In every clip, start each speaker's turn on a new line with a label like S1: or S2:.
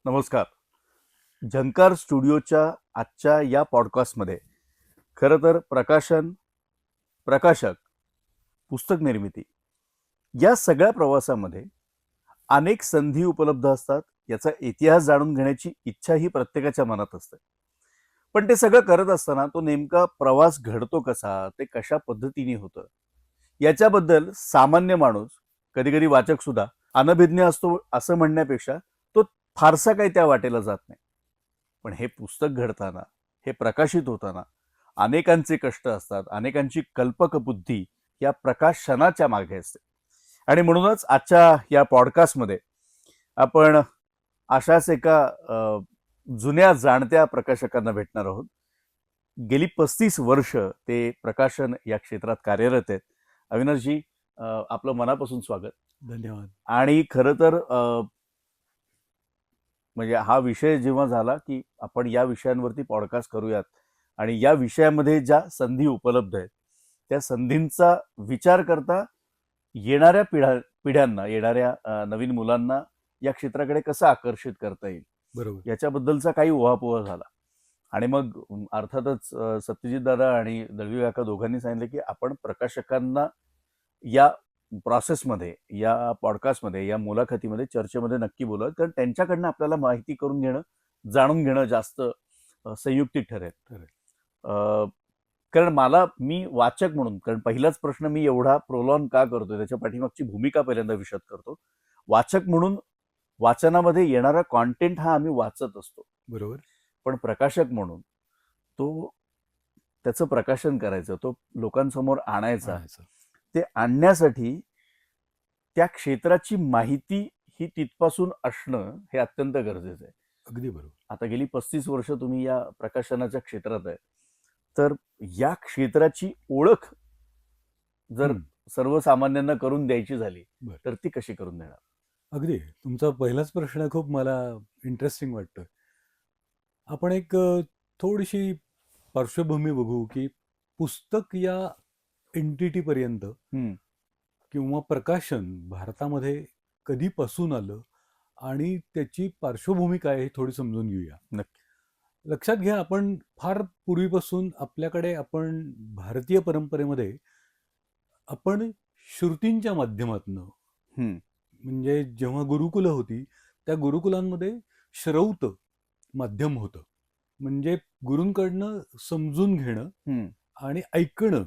S1: नमस्कार. झंकार स्टुडिओच्या आजच्या या पॉडकास्टमध्ये खरं तर प्रकाशन, प्रकाशक, पुस्तक निर्मिती या सगळ्या प्रवासामध्ये अनेक संधी उपलब्ध असतात. याचा इतिहास जाणून घेण्याची इच्छा ही प्रत्येकाच्या मनात असते. पण ते सगळं करत असताना तो नेमका प्रवास घडतो कसा, ते कशा पद्धतीने होतं, याच्याबद्दल सामान्य माणूस, कधी-कधी वाचक सुद्धा अनभिज्ञ असतो असं म्हणण्यापेक्षा तो फारसा काही त्या वाटेला जात नाही. पण हे पुस्तक घडताना, हे प्रकाशित होताना अनेकांचे कष्ट असतात, अनेकांची कल्पक बुद्धी या प्रकाशनाच्या मागे असते. आणि म्हणूनच आजच्या या पॉडकास्टमध्ये आपण अशाच एका जुन्या जाणत्या प्रकाशकांना भेटणार आहोत. गेली 35 वर्ष ते प्रकाशन या क्षेत्रात कार्यरत आहेत. अविनाशजी, आपलं मनापासून स्वागत.
S2: धन्यवाद.
S1: आणि खरं तर म्हणजे हा विषय जेव्हा झाला की आपण या विषयांवरती पॉडकास्ट करूयात आणि या विषयामध्ये ज्या संधी उपलब्ध आहेत त्या संधींचा विचार करता येणाऱ्या पिढ्यांना, येणाऱ्या नवीन मुलांना या क्षेत्राकडे कसं आकर्षित करता येईल
S2: बरोबर.
S1: याच्याबद्दलचा काही उहापोह झाला. आणि मग अर्थातच सत्यजित दादा आणि दळवी काका दोघांनी सांगितलं की आपण प्रकाशकांना या प्रोसेसमध्ये, या पॉडकास्टमध्ये, या मुलाखतीमध्ये, चर्चेमध्ये नक्की बोलत, कारण त्यांच्याकडनं आपल्याला माहिती करून घेणं, जाणून घेणं जास्त संयुक्तिक ठरेल. कारण मी वाचक म्हणून, कारण पहिलाच प्रश्न मी एवढा प्रोलॉन का करतोय त्याच्या पाठीमागची भूमिका पहिल्यांदा विशद करतो. वाचक म्हणून वाचनामध्ये येणारा कॉन्टेंट हा आम्ही वाचत असतो,
S2: बरोबर.
S1: पण प्रकाशक म्हणून तो त्याचं प्रकाशन करायचं, तो लोकांसमोर आणायचा. ते आणण्यासाठी त्या क्षेत्राची माहिती ही तिथपासून असणं हे अत्यंत गरजेचं आहे.
S2: अगदी बरोबर.
S1: आता गेली 35 वर्ष तुम्ही या प्रकाशनाच्या क्षेत्रात आहे, तर या क्षेत्राची ओळख जर सर्वसामान्यांना करून द्यायची झाली तर ती कशी करून देणार?
S2: अगदी. तुमचा पहिलाच प्रश्न खूप मला इंटरेस्टिंग वाटतोय. आपण एक थोडीशी पार्श्वभूमी बघू की पुस्तक या एंटिटी पर्यंत किंवा प्रकाशन भारतामध्ये कधीपासून आलं आणि त्याची पार्श्वभूमी काय आहे हे थोडी समजून घेऊया.
S1: नक्की.
S2: लक्षात घ्या, आपण फार पूर्वीपासून आपल्याकडे आपण भारतीय परंपरेमध्ये आपण श्रुतींच्या माध्यमातून, म्हणजे जेव्हा गुरुकुलं होती त्या गुरुकुलांमध्ये श्रौत माध्यम होतं. म्हणजे गुरूंकडनं समजून घेणं आणि ऐकणं.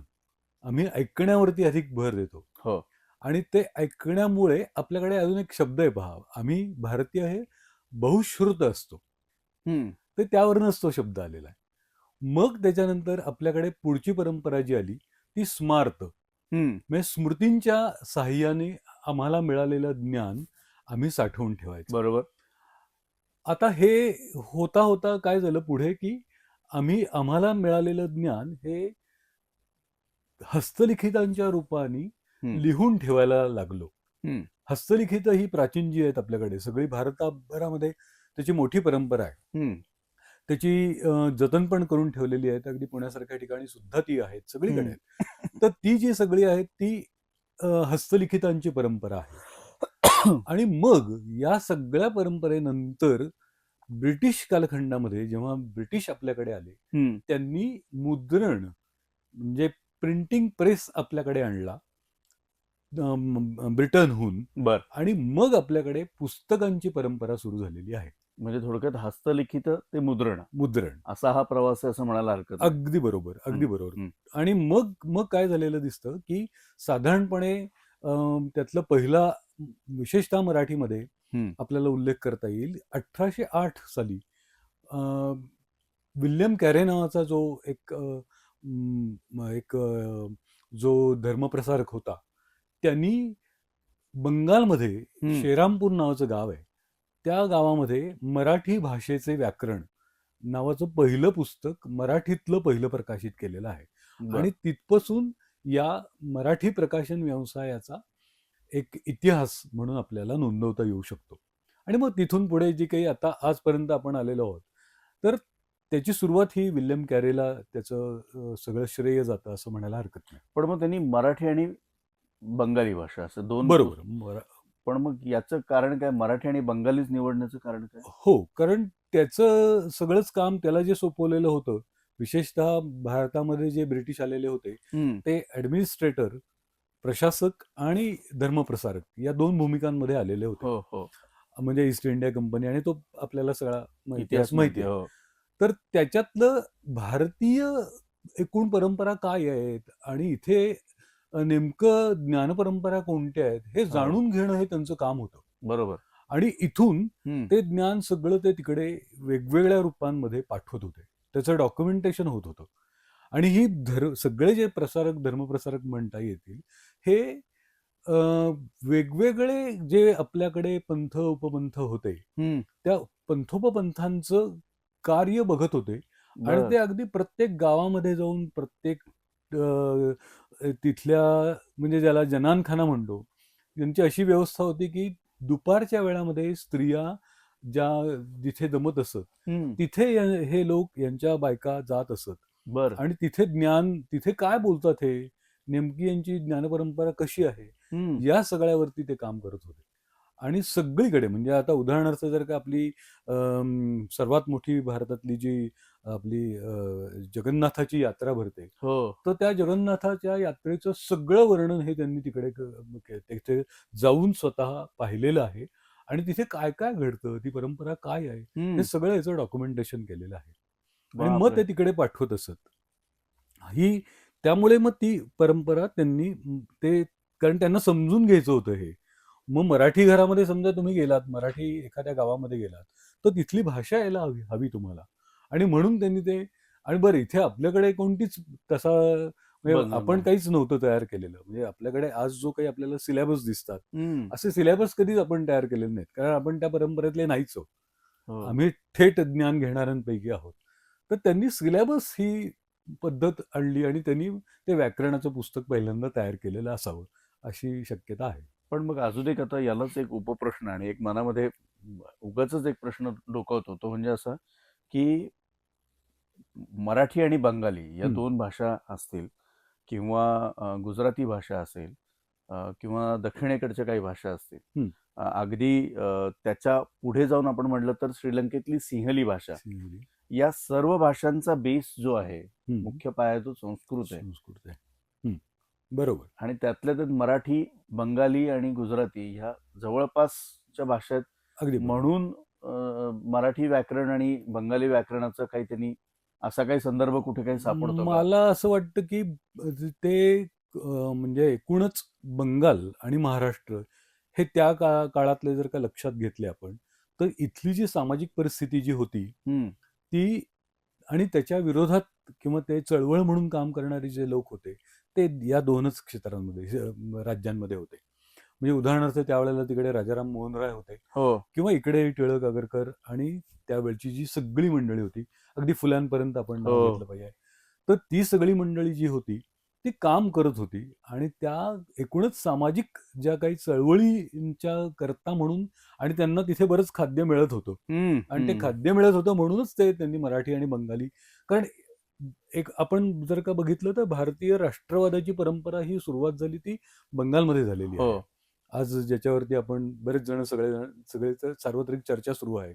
S2: आम्ही ऐकण्यावरती अधिक भर देतो.
S1: हो.
S2: आणि ते ऐकण्यामुळे आपल्याकडे अजून एक शब्द आहे, पहा, आम्ही भारतीय हे बहुश्रुत असतो. तर त्यावरूनच तो शब्द आलेला आहे. मग त्याच्यानंतर आपल्याकडे पुढची परंपरा जी आली ती स्मार्त, म्हणजे स्मृतींच्या साह्याने आम्हाला मिळालेलं ज्ञान आम्ही साठवून ठेवायचं.
S1: बरोबर.
S2: आता हे होता होता काय झालं पुढे की आम्हाला मिळालेलं ज्ञान हे हस्तलिखितांच्या रूपाने लिहून ठेवायला लागलो. हस्तलिखित ही प्राचीन जी आहेत आपल्याकडे सगळी भारताभरामध्ये त्याची मोठी परंपरा आहे. त्याची जतन पण करून ठेवलेली आहेत. अगदी पुण्यासारख्या ठिकाणी सुद्धा ती आहेत, सगळीकडे आहेत. तर ती जी सगळी आहेत ती हस्तलिखितांची परंपरा आहे. आणि मग या सगळ्या परंपरेनंतर ब्रिटिश कालखंडामध्ये जेव्हा ब्रिटिश आपल्याकडे आले त्यांनी मुद्रण म्हणजे प्रिंटिंग प्रेस आपल्याकडे आणला ब्रिटनहून. आणि मग आपल्याकडे पुस्तकांची परंपरा सुरू झालेली आहे.
S1: म्हणजे थोडक्यात हस्तलिखित ते मुद्रण असा हा प्रवास आहे असं म्हणायला हरकत नाही.
S2: अगदी बरोबर, अगदी बरोबर. आणि मग काय झालेलं दिसतं की साधारणपणे त्यातलं पहिला विशेषतः मराठीमध्ये आपल्याला उल्लेख करता येईल 1808 साली विल्यम कॅरे नावाचा जो एक जो धर्मप्रसारक होता त्यांनी बंगालमध्ये श्रीरामपूर नावाचं गाव आहे, त्या गावामध्ये मराठी भाषेचे व्याकरण नावाचं पहिलं पुस्तक मराठीतलं पहिलं प्रकाशित केलेलं आहे. आणि तिथपासून या मराठी प्रकाशन व्यवसायाचा एक इतिहास म्हणून आपल्याला नोंदवता येऊ शकतो. आणि मग तिथून पुढे जी काही आता आजपर्यंत आपण आलेलो आहोत तर त्याची सुरुवात ही विल्यम कॅरेला त्याचं सगळं श्रेय जातं असं म्हणायला हरकत नाही.
S1: पण मग त्यांनी मराठी आणि बंगाली भाषा असं दोन.
S2: बरोबर.
S1: पण मग याचं कारण काय, मराठी आणि बंगालीच निवडण्याचं कारण काय?
S2: हो, कारण त्याचं सगळंच काम त्याला जे सोपवलेलं होतं, विशेषतः भारतामध्ये जे ब्रिटिश आलेले होते, ते ॲडमिनिस्ट्रेटर, प्रशासक आणि धर्मप्रसारक या 2 भूमिकांमध्ये आलेले होते.
S1: हो, हो.
S2: म्हणजे ईस्ट इंडिया कंपनी, आणि तो आपल्याला सगळा इतिहास
S1: इतिहास
S2: माहिती
S1: माहिती
S2: आहे.
S1: हो.
S2: तर त्याच्यातलं भारतीय एकूण परंपरा काय आहेत आणि इथे नेमकं ज्ञानपरंपरा कोणत्या आहेत हे
S1: हो.
S2: जाणून घेणं हे त्यांचं काम होतं.
S1: बरोबर.
S2: आणि इथून
S1: हम्म.
S2: ते ज्ञान सगळं ते तिकडे वेगवेगळ्या रूपांमध्ये पाठवत होते. त्याचं डॉक्युमेंटेशन होत होतं. आणि ही सगळे जे धर्मप्रसारक म्हणता येतील, हे वेगवेगळे जे आपल्याकडे पंथ उपपंथ होते, त्या पंथोपपंथांचं कार्य बघत होते. आणि
S1: बर.
S2: ते अगदी प्रत्येक गावामध्ये जाऊन प्रत्येक तिथल्या, म्हणजे ज्याला जनानखाना म्हणतो, त्यांची अशी व्यवस्था होती की दुपारच्या वेळामध्ये स्त्रिया ज्या जिथे जमत असत तिथे हे लोक यांच्या बायका जात असत.
S1: बर.
S2: आणि तिथे ज्ञान, तिथे काय बोलतात, हे नेमकी यांची ज्ञानपरंपरा कशी आहे, या सगळ्यावरती ते काम करत होते. आणि सगळीकडे, म्हणजे आता उदाहरणार्थ जर का आपली सर्वात मोठी भारतातली जी आपली जगन्नाथाची यात्रा भरते,
S1: हो.
S2: तर त्या जगन्नाथाच्या यात्रेचं सगळं वर्णन हे त्यांनी तिकडे तिथे जाऊन स्वतः पाहिलेलं आहे. आणि तिथे काय काय घडतं, ती परंपरा काय आहे, हे सगळं याचं डॉक्युमेंटेशन केलेलं आहे. आणि मग
S1: बापरे.
S2: ते तिकडे पाठवत असत. ही त्यामुळे मग ती परंपरा त्यांनी ते, कारण त्यांना समजून घ्यायचं होतं हे. मग मराठी घरामध्ये समजा तुम्ही गेलात, मराठी एखाद्या गावामध्ये गेलात, तर तिथली भाषा यायला हवी हवी तुम्हाला. आणि म्हणून त्यांनी ते, आणि बरं इथे आपल्याकडे कोणतीच तसा, म्हणजे आपण काहीच नव्हतं तयार केलेलं. म्हणजे आपल्याकडे आज जो काही आपल्याला सिलेबस दिसतात, असे सिलेबस कधीच आपण तयार केलेले नाहीत, कारण आपण त्या परंपरेतले नाहीच आहोत. आम्ही थेट ज्ञान घेणाऱ्यांपैकी आहोत. तर त्यांनी सिलेबस ही पद्धत आणली आणि त्यांनी ते व्याकरणाचं पुस्तक पहिल्यांदा तयार केलेलं असावं, अशी शक्यता आहे.
S1: पण मग अजून एक, आता यालाच एक उपप्रश्न आणि एक मनामध्ये उगाचच एक प्रश्न डोकावतो, तो म्हणजे असा की मराठी आणि बंगाली या 2 भाषा असतील, किंवा गुजराती भाषा असेल, किंवा दक्षिणेकडच्या काही भाषा असतील, अगदी त्याच्या पुढे जाऊन आपण म्हटलं तर श्रीलंकेतली सिंहली भाषा, या सर्व भाषांचा बेस जो आहे, मुख्य पाया तो संस्कृत आहे.
S2: बरोबर.
S1: आणि त्यातल्या त्यात मराठी, बंगाली आणि गुजराती ह्या जवळपासच्या भाषा आहेत.
S2: अगदी
S1: म्हणून मराठी व्याकरण आणि बंगाली व्याकरणाचा काही त्यांनी असा काही संदर्भ कुठे काही सापडतो का?
S2: मला असं वाटतं की ते म्हणजे एकूणच बंगाल आणि महाराष्ट्र हे त्या काळातले जर का लक्षात घेतले आपण, तर इथली जी सामाजिक परिस्थिती जी होती ती, आणि त्याच्या विरोधात किंवा ते चळवळ म्हणून काम करणारे जे लोक होते, ते या 2च क्षेत्रांमध्ये, राज्यांमध्ये होते. म्हणजे उदाहरणार्थ त्यावेळेला तिकडे राजाराम मोहन राय होते, किंवा इकडे टिळक, आगरकर आणि त्यावेळची जी सगळी मंडळी होती, अगदी फुल्यांपर्यंत आपण नाव घेतलं पाहिजे. तर ती सगळी मंडळी जी होती ती काम करत होती. आणि त्या एकूणच सामाजिक ज्या काही चळवळींच्या करता म्हणून, आणि त्यांना तिथे बरंच खाद्य मिळत होतं, आणि ते खाद्य मिळत होतं म्हणूनच ते त्यांनी मराठी आणि बंगाली, कारण एक आपण जर का बघितलं तर भारतीय राष्ट्रवादाची परंपरा ही सुरुवात झाली ती बंगालमध्ये झालेली आहे. आज ज्याच्यावरती आपण बरेच जण सगळे सार्वत्रिक चर्चा सुरू आहे.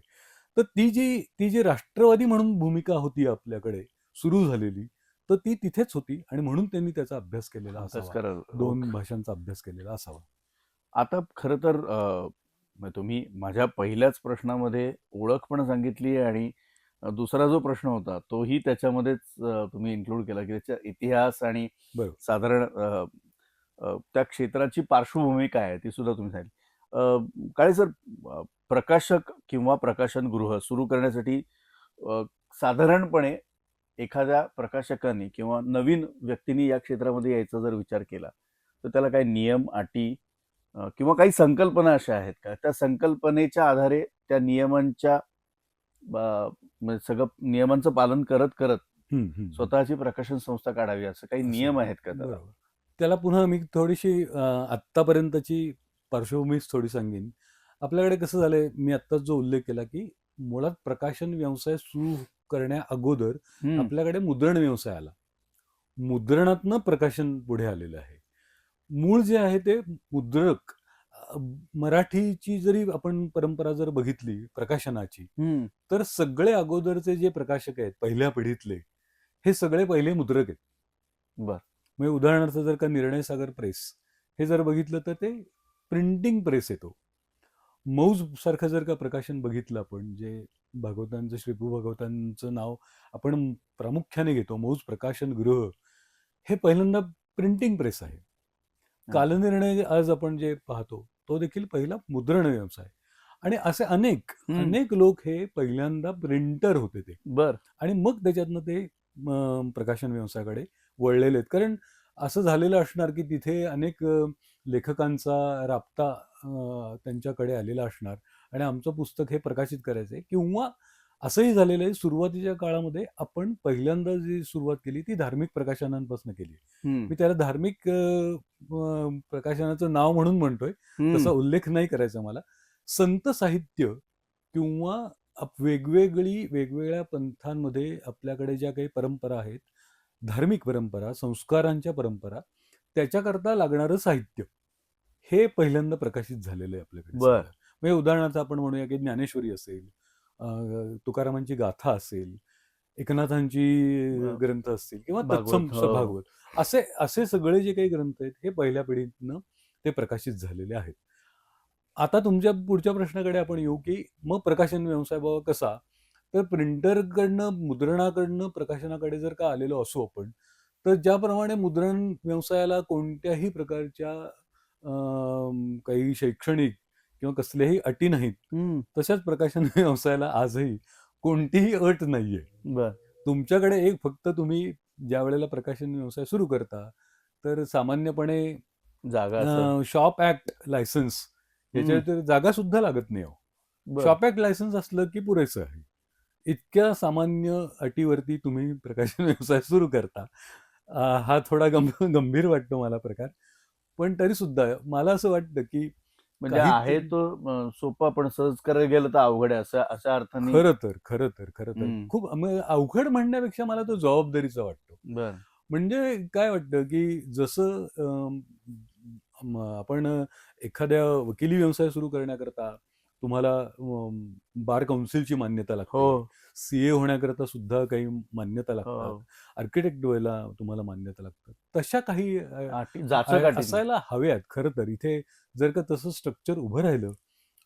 S2: तर ती जी राष्ट्रवादी म्हणून भूमिका होती आपल्याकडे सुरू झालेली, तर ती तिथेच होती, आणि म्हणून त्यांनी त्याचा अभ्यास केलेला असावा, 2 भाषांचा अभ्यास केलेला असावा.
S1: आता खरं तर तुम्ही माझ्या पहिल्याच प्रश्नामध्ये ओळख पण सांगितली, आणि दुसरा जो प्रश्न होता तोही त्याच्यामध्येच तुम्ही इन्क्लूड केला, की त्याचा इतिहास आणि साधारण त्या क्षेत्राची पार्श्वभूमी काय आहे ती सुद्धा तुम्ही सांगितली. काळे सर, प्रकाशक किंवा प्रकाशनगृह सुरू करण्यासाठी साधारणपणे एखाद्या प्रकाशकांनी किंवा नवीन व्यक्तींनी या क्षेत्रामध्ये यायचा जर विचार केला, तर त्याला काही नियम, अटी किंवा काही संकल्पना अशा आहेत का? त्या संकल्पनेच्या आधारे त्या नियमांच्या सगळं नियमांचं पालन करत करत स्वतःची प्रकाशन संस्था काढावी, असं काही नियम आहेत का त्याला?
S2: त्याला पुन्हा मी थोडीशी आत्तापर्यंतची पार्श्वभूमीच थोडी सांगेन. आपल्याकडे कसं झालंय, मी आत्ताच जो उल्लेख केला की मुळात प्रकाशन व्यवसाय सुरू करण्या अगोदर आपल्याकडे मुद्रण व्यवसाय आला. मुद्रणातनं प्रकाशन पुढे आलेलं आहे. मूळ जे आहे ते मुद्रक मराठीची जरी आपण परंपरा जर बघितली प्रकाशनाची, तर सगळे अगोदरचे जे प्रकाशक आहेत पहिल्या पिढीतले, हे सगळे पहिले मुद्रक आहेत.
S1: बर.
S2: म्हणजे उदाहरणार्थ जर का निर्णय सागर प्रेस हे जर बघितलं तर ते प्रिंटिंग प्रेस येतो. मौज सारखं जर का प्रकाशन बघितलं आपण, जे भागवतांचं, श्रीपू भागवतांचं नाव आपण प्रामुख्याने घेतो, मौज प्रकाशन गृह, हे पहिल्यांदा प्रिंटिंग प्रेस आहे. कालनिर्णय आज आपण जे पाहतो तो देखील पहिला मुद्रण व्यवसाय. आणि असे अनेक लोक हे पहिल्यांदा प्रिंटर होते ते.
S1: बर.
S2: आणि मग त्याच्यातनं ते प्रकाशन व्यवसायाकडे वळलेले आहेत. कारण असं झालेलं असणार की तिथे अनेक लेखकांचा राबता त्यांच्याकडे आलेला असणार आणि आमचं पुस्तक हे प्रकाशित करायचंय. किंवा असंही झालेलं आहे, सुरुवातीच्या काळामध्ये आपण पहिल्यांदा जी सुरुवात केली ती धार्मिक प्रकाशनांपासून केली. मी त्याला धार्मिक प्रकाशनाचं नाव म्हणून म्हणतोय, तसा उल्लेख नाही करायचा मला. संत साहित्य किंवा वेगवेगळ्या पंथांमध्ये आपल्याकडे ज्या काही परंपरा आहेत, धार्मिक परंपरा, संस्कारांच्या परंपरा, त्याच्याकरता लागणारं साहित्य हे पहिल्यांदा प्रकाशित झालेलं आहे आपल्याकडे. म्हणजे उदाहरणार्थ आपण म्हणूया की ज्ञानेश्वरी असेल, तुकारामांची गाथा असेल, एकनाथांची ग्रंथ असतील किंवा तत्सम भागवत, असे सगळे जे काही ग्रंथ आहेत हे पहिल्या पिढीतनं ते प्रकाशित झालेले आहेत. आता तुमच्या पुढच्या प्रश्नाकडे आपण येऊ की मग प्रकाशन व्यवसाय बाबा कसा, तर प्रिंटरकडनं, मुद्रणाकडनं प्रकाशनाकडे जर का आलेलो असू आपण, तर ज्याप्रमाणे मुद्रण व्यवसायाला कोणत्याही प्रकारच्या काही शैक्षणिक किंवा कसल्याही अटी नाहीत, तशाच प्रकाशन व्यवसायाला आजही कोणतीही अट नाहीये. तुमच्याकडे एक फक्त तुम्ही ज्या वेळेला प्रकाशन व्यवसाय सुरू करता तर सामान्यपणे शॉप ऍक्ट लायसन्स याच्या जागा सुद्धा लागत नाही. शॉप ऍक्ट लायसन्स असलं की पुरेसं आहे. इतक्या सामान्य अटीवरती तुम्ही प्रकाशन व्यवसाय सुरू करता. हा थोडा गंभीर वाटतो मला प्रकार, पण तरी सुद्धा मला असं वाटतं की
S1: म्हणजे आहे तो सोपा, पण सहज करायला गेलं तर अवघड आहे अशा अर्थाने.
S2: खरं तर खूप अवघड म्हणण्यापेक्षा मला तो जबाबदारीचा वाटतो. म्हणजे काय वाटतं की जसं आपण एखाद्या वकिली व्यवसाय सुरू करण्याकरता तुम्हाला बार काउन्सिलची मान्यता लागते, सीए होण्याकरता सुद्धा काही मान्यता लागतात, आर्किटेक्ट व्हायला तुम्हाला मान्यता लागतात, तशा काही असायला हव्यात. खरं तर इथे जर का तसं स्ट्रक्चर उभं राहिलं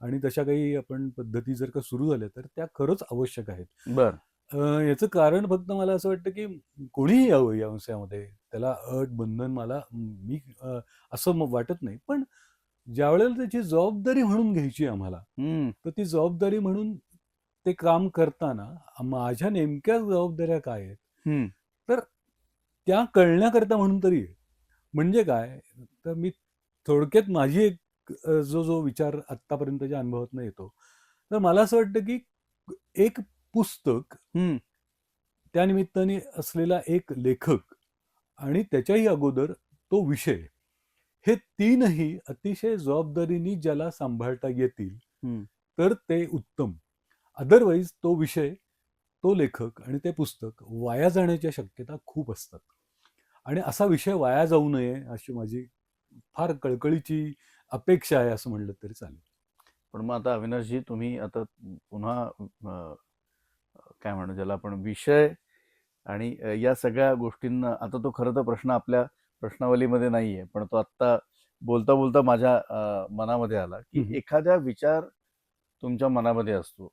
S2: आणि तशा काही आपण पद्धती जर का सुरू झाल्या तर त्या खरंच आवश्यक आहेत. याचं कारण फक्त मला असं वाटतं की कोणीही यावं या व्यवसायामध्ये, त्याला अट बंधन मला मी असं वाटत नाही. पण ज्या वेळेला त्याची जबाबदारी म्हणून घ्यायची आम्हाला, तर ती जबाबदारी म्हणून ते काम करताना माझ्या नेमक्या जबाबदाऱ्या काय आहेत तर त्या कळण्याकरता म्हणून तरी. म्हणजे काय तर मी थोडक्यात माझी एक जो विचार आतापर्यंतच्या अनुभवातून येतो, तर मला असं वाटतं की एक पुस्तक, त्या निमित्ताने असलेला एक लेखक आणि त्याच्याही अगोदर तो विषय, हे तीनही अतिशय जबाबदारीने ज्याला सांभाळता येतील तर ते उत्तम. अदरवाईज तो विषय, तो लेखक आणि ते पुस्तक वाया जाण्याच्या शक्यता खूप असतात. आणि असा विषय वाया जाऊ नये अशी माझी फार कळकळीची अपेक्षा आहे असं म्हणलं तरी चालेल.
S1: पण मग आता अविनाशजी, तुम्ही आता पुन्हा काय म्हणू ज्याला आपण विषय आणि या सगळ्या गोष्टींना, आता तो खरं तर प्रश्न आपल्या प्रश्नावलीमध्ये नाहीये, पण तो आत्ता बोलता बोलता माझ्या मनामध्ये आला की एखाद्या विचार तुमच्या मनामध्ये असतो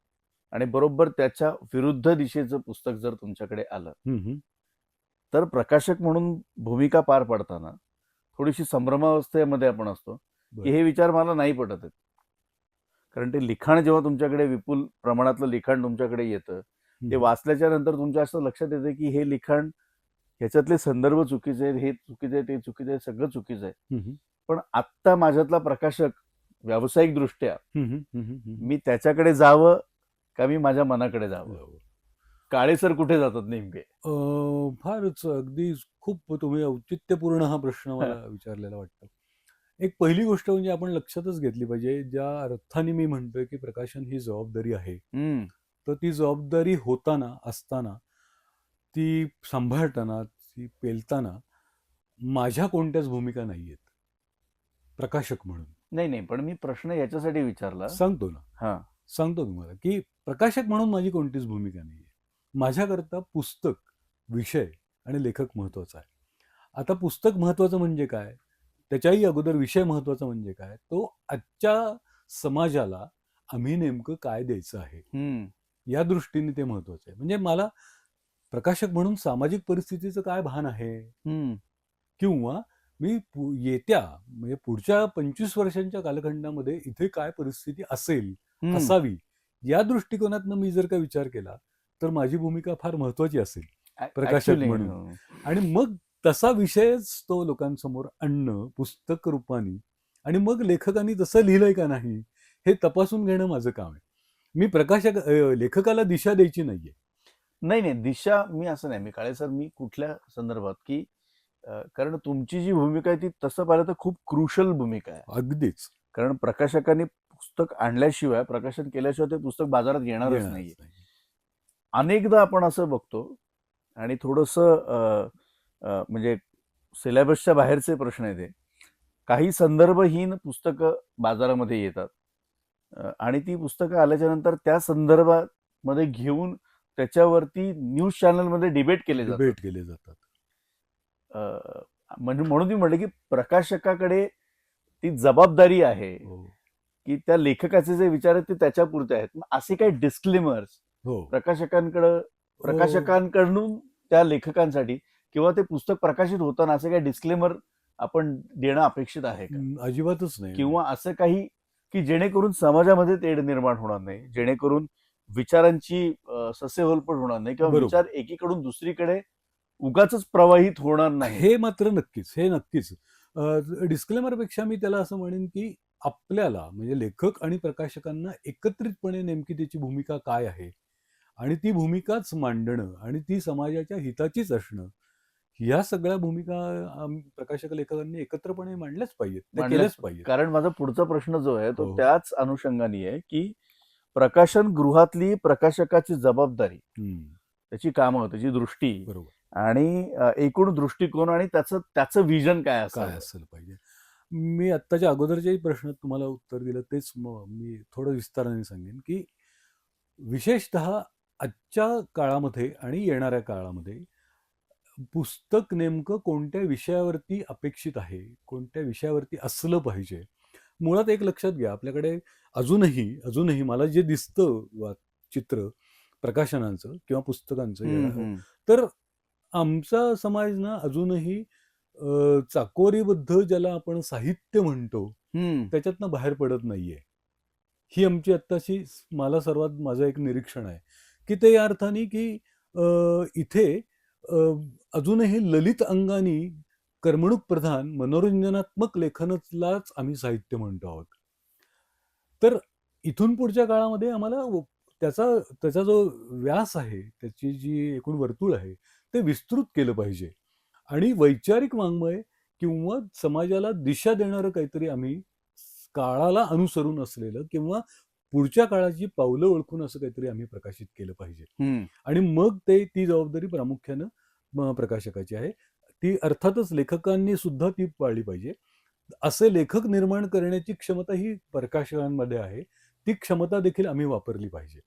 S1: आणि बरोबर त्याच्या विरुद्ध दिशेचं पुस्तक जर तुमच्याकडे आलं, तर प्रकाशक म्हणून भूमिका पार पाडताना थोडीशी संभ्रमावस्थेमध्ये आपण असतो की हे विचार मला नाही पटत आहेत. कारण ते लिखाण जेव्हा तुमच्याकडे विपुल प्रमाणातलं लिखाण तुमच्याकडे येतं, ते वाचल्याच्या नंतर तुमच्या असं लक्षात येतं की हे लिखाण, ह्याच्यातले संदर्भ चुकीचे आहेत, हे चुकीचे आहे, ते चुकीचे आहे, सगळं चुकीचं आहे. पण आत्ता माझ्यातला प्रकाशक व्यावसायिक दृष्ट्या मी त्याच्याकडे जावं का मी माझ्या मनाकडे जावं? काळेसर कुठे जातात नेमके?
S2: फारच अगदी खूप तुम्ही औचित्यपूर्ण हा प्रश्न मला विचारलेला वाटतं. एक पहिली गोष्ट म्हणजे आपण लक्षातच घेतली पाहिजे, ज्या अर्थाने मी म्हणतोय की प्रकाशन ही जबाबदारी आहे, तर ती जबाबदारी होताना, असताना, ती सांभाळताना, ती पेलताना माझ्या कोणत्याच भूमिका नाहीयेत प्रकाशक म्हणून.
S1: नाही नाही, पण मी प्रश्न याच्यासाठी विचारला.
S2: सांगतो ना,
S1: हा.
S2: सांगतो तुम्हाला की प्रकाशक म्हणून माझी कोणतीच भूमिका नाही आहे. माझ्याकरता पुस्तक, विषय आणि लेखक महत्वाचा आहे. आता पुस्तक महत्वाचं म्हणजे काय, त्याच्याही अगोदर विषय महत्वाचा म्हणजे काय, तो आजच्या समाजाला आम्ही नेमकं काय द्यायचं आहे या दृष्टीने ते महत्वाचं आहे. म्हणजे मला प्रकाशक म्हणून सामाजिक परिस्थितीचं काय भान आहे, किंवा मी येत्या म्हणजे पुढच्या 25 वर्षांच्या कालखंडामध्ये इथे काय परिस्थिती असेल, असावी, या दृष्टिकोनातनं मी जर का विचार केला तर माझी भूमिका फार महत्वाची असेल प्रकाशक
S1: Actually,
S2: म्हणून. आणि मग तसा विषयच तो लोकांसमोर आणणं पुस्तक रूपाने, आणि मग लेखकांनी तसं लिहिलंय का नाही हे तपासून घेणं माझं काम आहे. मी लेखकाला दिशा द्यायची नाहीये.
S1: नाही नाही, दिशा मी असं नाही, मी काळे सर, मी कुठल्या संदर्भात की कारण तुमची जी भूमिका आहे ती तसं पाहिलं तर खूप क्रुशल भूमिका आहे.
S2: अगदीच.
S1: कारण प्रकाशकांनी पुस्तक आणल्याशिवाय, प्रकाशन केल्याशिवाय ते पुस्तक बाजारात येणारच नाहीये. अनेकदा आपण असं बघतो, आणि थोडंसं म्हणजे सिलेबसच्या बाहेरचे प्रश्न येते, काही संदर्भहीन पुस्तकं बाजारामध्ये येतात आणि ती पुस्तकं आल्याच्या नंतर त्या संदर्भामध्ये घेऊन त्याच्यावरती न्यूज चॅनलमध्ये डिबेट केले
S2: जातात.
S1: म्हणजे म्हणून मी म्हटलं की प्रकाशकाकडे ती जबाबदारी आहे की त्या लेखकाचे जे विचार आहेत ते त्याच्यापुरते आहेत. मग असे काही डिस्क्लेमर्स प्रकाशकांकडून त्या लेखकांसाठी किंवा ते पुस्तक प्रकाशित होताना असे काही डिस्क्लेमर आपण देणं अपेक्षित आहे का?
S2: अजिबातच नाही.
S1: किंवा असं काही की जेणेकरून समाजामध्ये तेढ निर्माण होणार नाही, जेणेकरून विचारांची ससेहोलपट होणार नाही, किंवा विचार एकीकडून दुसरीकडे उगाच प्रवाहित होणार नाही.
S2: हे मात्र नक्कीच, हे नक्कीच. डिस्क्लेमर पेक्षा मी त्याला असं म्हणेन की आपल्याला म्हणजे लेखक आणि प्रकाशकांना एकत्रितपणे नेमकी त्याची भूमिका काय आहे आणि ती भूमिकाच मांडणं आणि ती समाजाच्या हिताचीच असणं, या सगळ्या भूमिका प्रकाशक लेखकांनी एकत्रपणे मांडल्याच पाहिजेत, केल्याच पाहिजे.
S1: कारण माझा पुढचा प्रश्न जो आहे तो त्याच अनुषंगाने आहे की प्रकाशन गृहातली प्रकाशकाची जबाबदारी, त्याची कामं, त्याची दृष्टी,
S2: बरोबर,
S1: आणि एकूण दृष्टिकोन आणि त्याचं विजन काय असेल
S2: पाहिजे. मी आत्ताच्या अगोदरच्याही प्रश्नात तुम्हाला उत्तर दिलं तेच मी थोडं विस्ताराने सांगेन की विशेषतः आजच्या काळामध्ये आणि येणाऱ्या काळामध्ये पुस्तक नेमकं कोणत्या विषयावरती अपेक्षित आहे, कोणत्या विषयावरती असलं पाहिजे. मुळात एक लक्षात घ्या, आपल्याकडे अजूनही मला जे दिसतं चित्र प्रकाशनांचं किंवा पुस्तकांचं, तर आमचा समाज ना अजूनही चाकोरीबद्ध ज्याला आपण साहित्य म्हणतो त्याच्यातनं बाहेर पडत नाहीये. ही आमची आत्ताची माझं एक निरीक्षण आहे की ते या अर्थाने की इथे अजूनही ललित अंगानी कर्मणूक प्रधान मनोरंजनात्मक लेखनालाच आम्ही साहित्य म्हणतो आहोत. तर इथून पुढच्या काळामध्ये आम्हाला त्याचा जो व्यास आहे, त्याची जी एकूण वर्तुळ आहे ते विस्तृत केलं पाहिजे आणि वैचारिक वाङ्मय किंवा समाजाला दिशा देणारं काहीतरी आम्ही काळाला अनुसरून असलेलं किंवा पुढच्या काळाची पावलं ओळखून असं काहीतरी आम्ही प्रकाशित केलं पाहिजे. आणि मग ती जबाबदारी प्रामुख्यानं प्रकाशकाची आहे. ती अर्थातच लेखकांनी सुद्धा ती पाळली पाहिजे. असे लेखक निर्माण करण्याची क्षमता ही प्रकाशकांमध्ये आहे, ती क्षमता देखील आम्ही वापरली पाहिजे.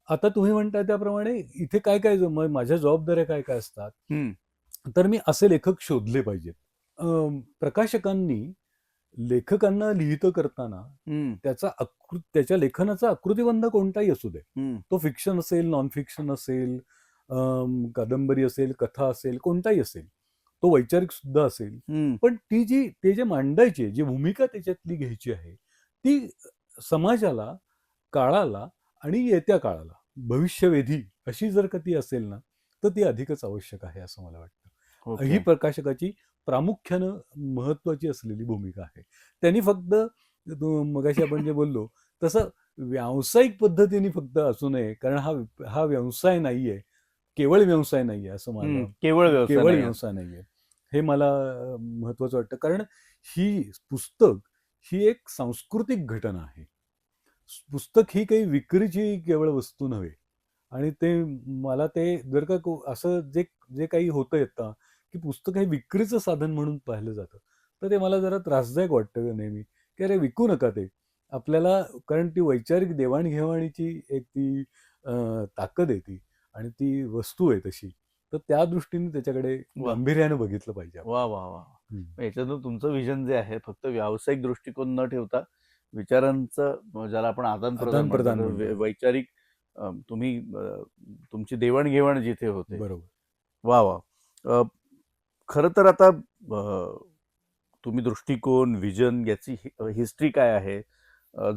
S2: आता तुम्ही म्हणताय त्याप्रमाणे इथे काय काय माझ्या जबाबदाऱ्या काय काय असतात, तर मी असे लेखक शोधले पाहिजेत. प्रकाशकांनी लेखकांना लिहितं करताना त्याच्या लेखनाचा आकृतिबंध कोणताही असू दे, तो फिक्शन असेल, नॉन फिक्शन असेल, कादंबरी असेल, कथा असेल, कोणताही असेल, तो वैचारिक सुद्धा असेल, पण ते जे मांडायची, जी भूमिका त्याच्यातली घ्यायची आहे ती समाजाला, काळाला आणि येत्या काळाला भविष्यवेधी अशी जर का ती असेल ना, तर ती अधिकच आवश्यक आहे असं मला वाटतं. ही प्रकाशकाची प्रामुख्यानं महत्वाची असलेली भूमिका आहे. त्यांनी फक्त मगाशी आपण जे बोललो तसं व्यावसायिक पद्धतीने फक्त असू नये, कारण हा व्यवसाय नाहीये, केवळ व्यवसाय नाहीये असं मला, केवळ व्यवसाय नाहीये हे मला महत्वाचं वाटतं. कारण पुस्तक ही एक सांस्कृतिक घटना आहे. पुस्तक ही काही विक्रीची केवळ वस्तू नव्हे. आणि मला जर का असं जे काही होतं येतं की पुस्तक हे विक्रीचं साधन म्हणून पाहिलं जातं, तर ते मला जरा त्रासदायक वाटतं नेहमी, की अरे विकू नका ते आपल्याला, कारण ती वैचारिक देवाणघेवाणीची एक ती ताकद आहे ती, आणि ती वस्तू आहे तशी. तर त्या दृष्टीने त्याच्याकडे
S1: वा
S2: गांभीर्यानं बघितलं पाहिजे आपण.
S1: वा वा वा. याच्यातून तुमचं विजन जे आहे फक्त व्यावसायिक दृष्टिकोन न ठेवता विचारांचं ज्याला आपण आदान प्रदान म्हणतो,
S2: आदान-प्रदान म्हणतो.
S1: वैचारिक तुम्ही तुमची देवाणघेवाण जिथे होते.
S2: बरोबर.
S1: वा वा. खरं तर आता तुम्ही दृष्टिकोन, विजन याची हिस्ट्री काय आहे,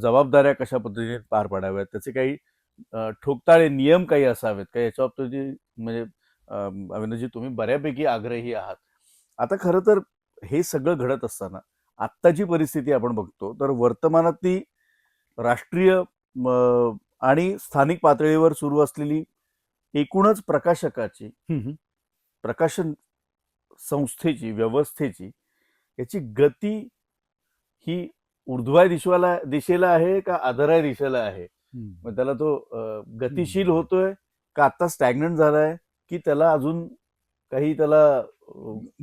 S1: जबाबदाऱ्या कशा पद्धतीने पार पाडाव्यात, त्याचे काही ठोकताळे नियम काही असावेत का, याच्या बाबतीत म्हणजे अविनाशजी तुम्ही बऱ्यापैकी आग्रही आहात. आता खरं तर हे सगळं घडत असताना आत्ताची परिस्थिती आपण बघतो तर वर्तमानातली राष्ट्रीय आणि स्थानिक पातळीवर सुरू असलेली एकूणच प्रकाशकाची, प्रकाशन संस्थेची, व्यवस्थेची याची गती ही ऊर्ध्वाय दिशेला आहे का अधराय दिशेला आहे? मग त्याला तो गतिशील होतोय का आता स्टॅग्नंट झालाय, की त्याला अजून काही त्याला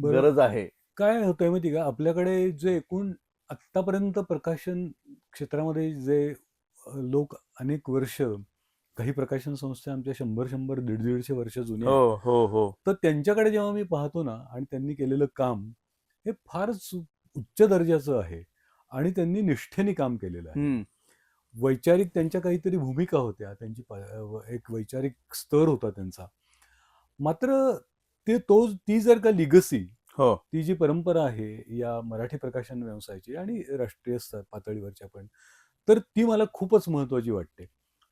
S1: गरज आहे?
S2: काय होतंय माहिती का, आपल्याकडे जे एकूण आत्तापर्यंत प्रकाशन क्षेत्रामध्ये जे लोक अनेक वर्ष, काही प्रकाशन संस्था आमच्या 100 150 वर्ष जुन्या आहेत.
S1: हो हो.
S2: तर त्यांच्याकडे जेव्हा मी पाहतो ना, आणि त्यांनी केलेलं काम हे फारच उच्च दर्जाचं आहे, आणि त्यांनी निष्ठेने काम केलेलं आहे. वैचारिक त्यांच्या काहीतरी भूमिका होत्या, त्यांची एक वैचारिक स्तर होता त्यांचा. मात्र ती जर का लिगसी, ती जी परंपरा आहे या मराठी प्रकाशन व्यवसायाची आणि राष्ट्रीय पातळीवरच्या पण, तर ती मला खूपच महत्वाची वाटते.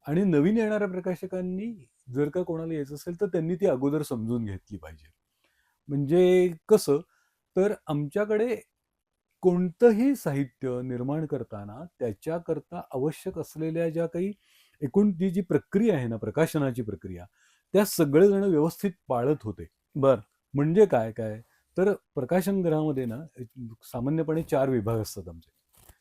S2: आणि नवीन येणाऱ्या प्रकाशकांनी जर का कोणाला यायचं असेल तर त्यांनी ती अगोदर समजून घेतली पाहिजे. म्हणजे कसं, तर आमच्याकडे कोणतंही साहित्य निर्माण करताना त्याच्याकरता आवश्यक असलेल्या ज्या काही एकूण ती जी प्रक्रिया आहे ना, प्रकाशनाची प्रक्रिया, त्या सगळेजण व्यवस्थित पाळत होते. म्हणजे काय तर प्रकाशनगृहामध्ये ना सामान्यपणे 4 विभाग असतात आमचे.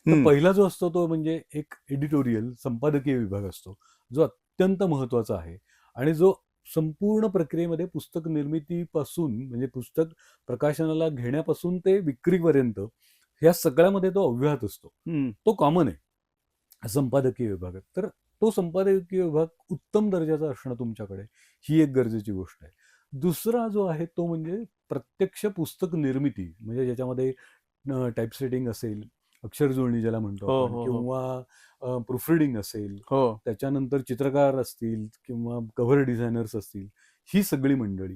S2: तर पहिला जो असतो तो म्हणजे एक एडिटोरियल, संपादकीय विभाग असतो, जो अत्यंत महत्वाचा आहे आणि जो संपूर्ण प्रक्रियेमध्ये पुस्तक निर्मितीपासून, म्हणजे पुस्तक प्रकाशनाला घेण्यापासून ते विक्रीपर्यंत या सगळ्यामध्ये तो अव्याहत असतो. तो कॉमन आहे संपादकीय विभागात. तर तो संपादकीय विभाग उत्तम दर्जाचा असणं तुमच्याकडे, ही एक गरजेची गोष्ट आहे. दुसरा जो आहे तो म्हणजे प्रत्यक्ष पुस्तक निर्मिती, म्हणजे ज्याच्यामध्ये टाईपसेटिंग असेल, अक्षर जुळणी ज्याला म्हणतो आपण, किंवा प्रूफरिडिंग असेल, त्याच्यानंतर चित्रकार असतील किंवा कव्हर डिझायनर्स असतील, ही सगळी मंडळी,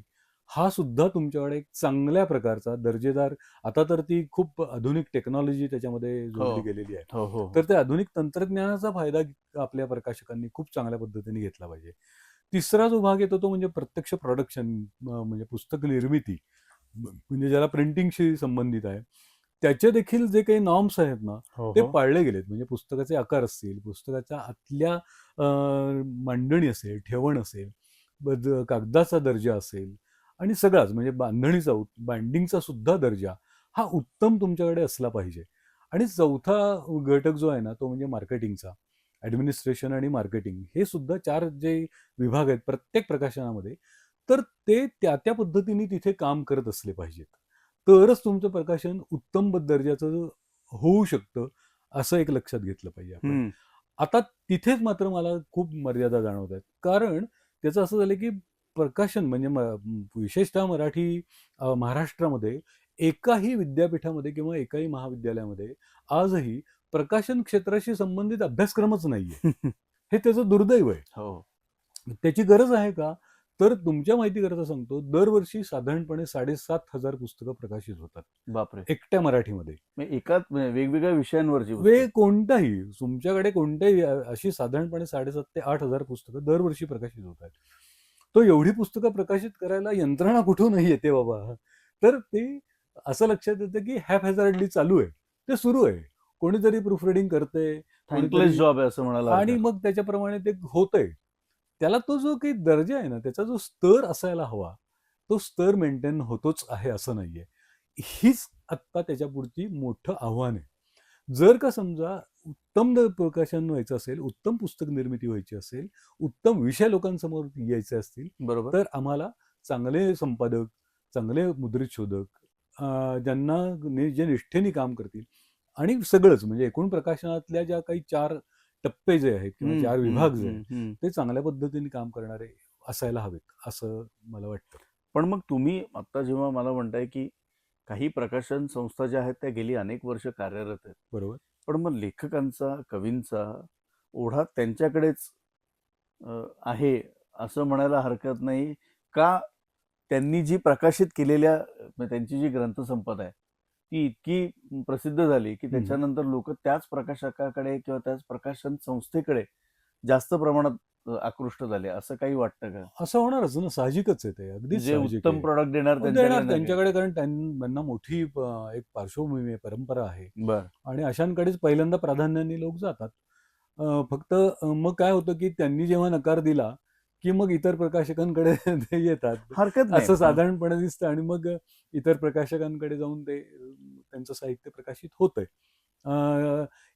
S2: हा सुद्धा तुमच्याकडे एक चांगल्या प्रकारचा दर्जेदार, आता तर ती खूप आधुनिक टेक्नॉलॉजी त्याच्यामध्ये जोडली गेलेली आहे, तर त्या आधुनिक तंत्रज्ञानाचा फायदा आपल्या प्रकाशकांनी खूप चांगल्या पद्धतीने घेतला पाहिजे. तिसरा जो भाग येतो तो म्हणजे प्रत्यक्ष प्रोडक्शन, म्हणजे पुस्तक निर्मिती, म्हणजे ज्याला प्रिंटिंगशी संबंधित आहे, त्याचे देखील जे काही नॉर्म्स आहेत ना, ते पाळले गेलेत. म्हणजे पुस्तकाचे आकार असतील, पुस्तकाच्या आतल्या मांडणी असेल, ठेवण असेल, कागदाचा दर्जा असेल, आणि सगळाच म्हणजे बाइंडिंगचा सुद्धा दर्जा हा उत्तम तुमच्याकडे असला पाहिजे. आणि चौथा घटक जो आहे ना, तो म्हणजे मार्केटिंगचा, ऍडमिनिस्ट्रेशन आणि मार्केटिंग, हे सुद्धा 4 जे विभाग आहेत प्रत्येक प्रकाशनामध्ये, तर ते त्या पद्धतीने तिथे काम करत असले पाहिजेत, तरच तुमचं प्रकाशन उत्तम दर्जाचं होऊ शकतं, असं एक लक्षात घेतलं पाहिजे आपण. आता तिथेच मात्र मला खूप मर्यादा जाणवत आहेत, कारण त्याचं असं झालं की प्रकाशन म्हणजे विशेषतः महाराष्ट्रामध्ये एकाही विद्यापीठामध्ये किंवा एकाही महाविद्यालयामध्ये आजही प्रकाशन क्षेत्राशी संबंधित अभ्यासक्रमच नाहीये. हे त्याचं दुर्दैव आहे. त्याची गरज आहे का, तर तुमच्या माहितीकरता सांगतो, दरवर्षी साधारणपणे 7,500 पुस्तकं प्रकाशित होतात. बापरे. एकट्या मराठीमध्ये, एकाच वेगवेगळ्या विषयांवरची, कोणताही तुमच्याकडे कोणत्याही अशी साधारणपणे 7,500 ते 8,000 पुस्तकं दरवर्षी प्रकाशित होत आहेत. तो एवढी पुस्तकं प्रकाशित करायला यंत्रणा कुठूनही येते बाबा. तर ते असं लक्षात येतं की हॅपहॅझार्डली चालू आहे, ते सुरू आहे, कोणीतरी प्रूफरिडिंग करते, जॉब आहे असं म्हणाला, आणि मग त्याच्याप्रमाणे ते होतंय. त्याला तो जो काही दर्जा आहे ना, त्याचा जो स्तर असायला हवा, तो स्तर मेंटेन होतोच आहे असं नाहीये. हीच आत्ता त्याच्या पुढची मोठं आव्हान आहे. जर का समजा उत्तम प्रकाशन व्हायचं असेल, उत्तम पुस्तक निर्मिती व्हायची असेल, उत्तम विषय लोकांसमोर यायचे असतील, बरोबर, तर आम्हाला चांगले संपादक, चांगले मुद्रित शोधक, ज्यांना जे निष्ठेने काम करतील, आणि सगळंच म्हणजे एकूण प्रकाशनातल्या ज्या काही 4 टप्पे जे आहेत किंवा 4 विभाग जे आहेत ते चांगल्या पद्धतीने काम करणारे असायला हवेत असं मला वाटतं.
S1: पण मग तुम्ही आता जेव्हा मला म्हणताय की काही प्रकाशन संस्था ज्या आहेत त्या गेली अनेक वर्ष कार्यरत आहेत,
S2: बरोबर.
S1: पण मग लेखकांचा, कवींचा ओढा त्यांच्याकडेच आहे असं म्हणायला हरकत नाही का? त्यांनी जी प्रकाशित केलेल्या त्यांची जी ग्रंथसंपदा आहे ती इतकी प्रसिद्ध झाली की त्याच्यानंतर लोक त्याच प्रकाशकाकडे किंवा त्याच प्रकाशन संस्थेकडे जास्त प्रमाणात आकृष्ट झाले, असं काही वाटतं का?
S2: असं होणारच ना, साहजिकच आहे ते, अगदीच
S1: जे
S2: साहजिक
S1: उत्तम
S2: आहे.
S1: प्रॉडक्ट देणार
S2: देणार त्यांच्याकडे, कारण त्यांना मोठी एक पार्श्वभूमी आहे, परंपरा आहे
S1: बर
S2: आणि अशांकडेच पहिल्यांदा प्राधान्याने लोक जातात. फक्त मग काय होतं की त्यांनी जेव्हा नकार दिला की मग इतर प्रकाशकांकडे ते येतात,
S1: हरकत नाही.
S2: असं साधारणपणे दिसतं आणि मग इतर प्रकाशकांकडे जाऊन ते त्यांचं साहित्य प्रकाशित होतंय.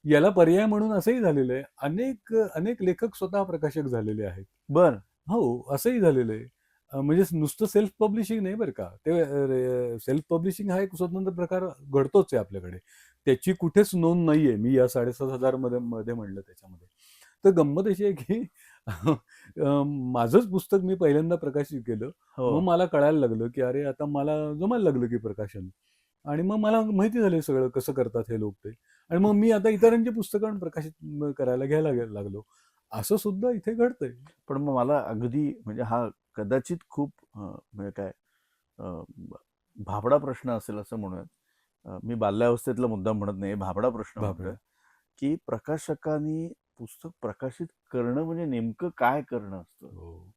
S2: याला पर्याय म्हणून असंही झालेलं आहे, अनेक अनेक लेखक स्वतः प्रकाशक झालेले आहेत.
S1: बर
S2: हो, असंही झालेलं आहे. म्हणजे नुसतं सेल्फ पब्लिशिंग नाही बरं का. ते सेल्फ पब्लिशिंग हा एक स्वतंत्र प्रकार घडतोच आहे आपल्याकडे. त्याची कुठेच नोंद नाहीये. मी या 7,500 मध्ये म्हणलं त्याच्यामध्ये. तर गंमत अशी आहे की माझंच पुस्तक मी पहिल्यांदा प्रकाशित केलं. मग मला कळायला लागलं की अरे आता मला जमायला लागलं की प्रकाशन. आणि मग मला माहिती झालं सगळं कसं करतात हे लोक ते. आणि मग मी आता इतरांची पुस्तकं करायला घ्यायला लागलो. असं सुद्धा इथे घडतंय.
S1: पण मग मला अगदी म्हणजे हा कदाचित खूप म्हणजे काय भाबडा प्रश्न असेल असं म्हणूयात. मी बाल्यावस्थेतला मुद्दा म्हणत नाही, भाबडा प्रश्न म्हणतोय की प्रकाशकांनी पुस्तक प्रकाशित करणं म्हणजे नेमकं काय करणं असतं?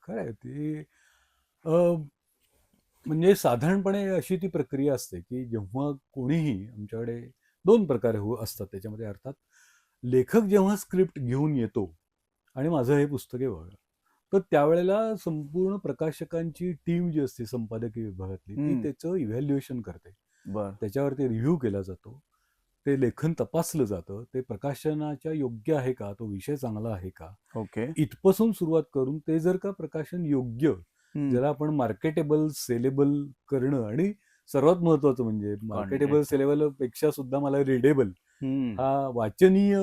S2: खरंय ते म्हणजे साधारणपणे अशी ती प्रक्रिया असते की जेव्हा कोणीही आमच्याकडे 2 प्रकारे असतात त्याच्यामध्ये. अर्थात लेखक जेव्हा स्क्रिप्ट घेऊन येतो आणि माझं हे पुस्तक आहे बघा, तर त्यावेळेला संपूर्ण प्रकाशकांची टीम जी असते संपादकीय विभागातली ती त्याचं इव्हॅल्युएशन करते. त्याच्यावरती रिव्ह्यू केला जातो, ते लेखन तपासलं जातं, ते प्रकाशनाच्या योग्य आहे का, तो विषय चांगला आहे का,
S1: ओके,
S2: इथपासून सुरुवात करून ते जर का प्रकाशन योग्य, ज्याला आपण मार्केटेबल सेलेबल करणं, आणि सर्वात महत्वाचं म्हणजे मार्केटेबल सेलेबल पेक्षा सुद्धा मला रिडेबल, हा वाचनीय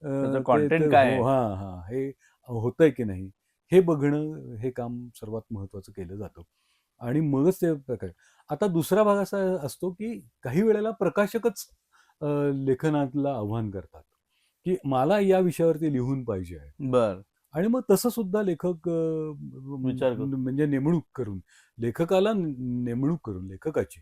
S1: कंटेंट काय आहे?
S2: हा हा हे होतंय की नाही हे बघणं, हे काम सर्वात महत्वाचं केलं जातं. आणि मगच ते प्रकार. आता दुसरा भाग असा असतो की काही वेळेला प्रकाशकच लेखनातलं आव्हान करतात की मला या विषयावरती लिहून पाहिजे आहे.
S1: बर,
S2: आणि मग तसं सुद्धा लेखक म्हणजे नेमणूक करून, लेखकाला नेमणूक करून लेखकाची,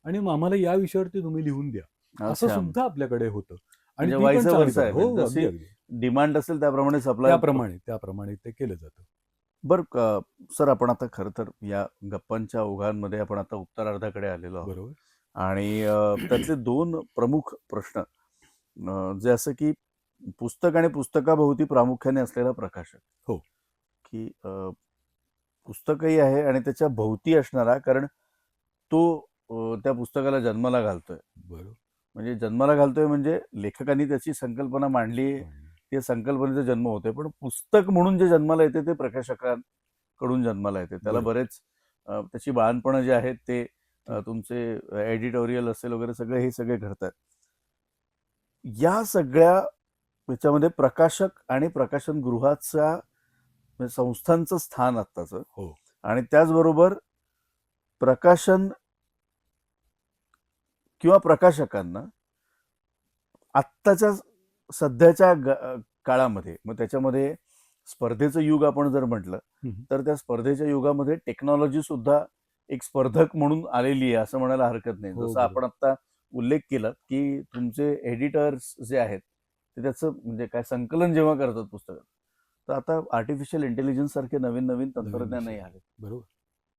S2: आणि आम्हाला या विषयावरती तुम्ही लिहून द्या, असं सुद्धा आपल्याकडे होतं. आणि ती पण चांगली. हो, अगदी अगदी
S1: डिमांड असेल त्याप्रमाणे सप्लाय,
S2: त्याप्रमाणे ते केलं जातं.
S1: बर सर, आपण आता खरं तर या गप्पांच्या ओघांमध्ये आपण आता उत्तरार्धाकडे आलेलो आहोत.
S2: बरोबर.
S1: आणि त्यातले 2 प्रमुख प्रश्न जे असं की पुस्तक आणि पुस्तकाभोवती प्रामुख्याने असलेला प्रकाशक.
S2: हो.
S1: की पुस्तकही आहे आणि त्याच्या भोवती असणारा, कारण तो त्या पुस्तकाला जन्माला घालतोय.
S2: बरोबर.
S1: म्हणजे जन्माला घालतोय म्हणजे लेखकांनी त्याची संकल्पना मांडली, त्या संकल्पनेचा जन्म होतोय. पण पुस्तक म्हणून जे जन्माला येते ते प्रकाशकांकडून जन्माला येते. त्याला बरेच त्याची बाळणपणं जे आहेत ते तुमचे एडिटोरियल असेल वगैरे सगळे हे सगळे घडतात. या सगळ्या याच्यामध्ये प्रकाशक आणि प्रकाशन गृहाचा संस्थांचं स्थान आत्ताचं,
S2: हो,
S1: आणि त्याचबरोबर प्रकाशन किंवा प्रकाशकांना आत्ताच्या सध्याच्या काळामध्ये, मग त्याच्यामध्ये स्पर्धेचं युग आपण जर म्हटलं तर त्या स्पर्धेच्या युगामध्ये टेक्नॉलॉजी सुद्धा एक स्पर्धक म्हणून आलेली आहे असं म्हणायला हरकत नाही. जसं आपण आता उल्लेख केला की तुमचे एडिटर्स जे आहेत ते त्याचं म्हणजे काय संकलन जेव्हा करतात पुस्तकात, तर आता आर्टिफिशियल इंटेलिजन्स सारखे नवीन नवीन तंत्रज्ञानही आले.
S2: बरोबर.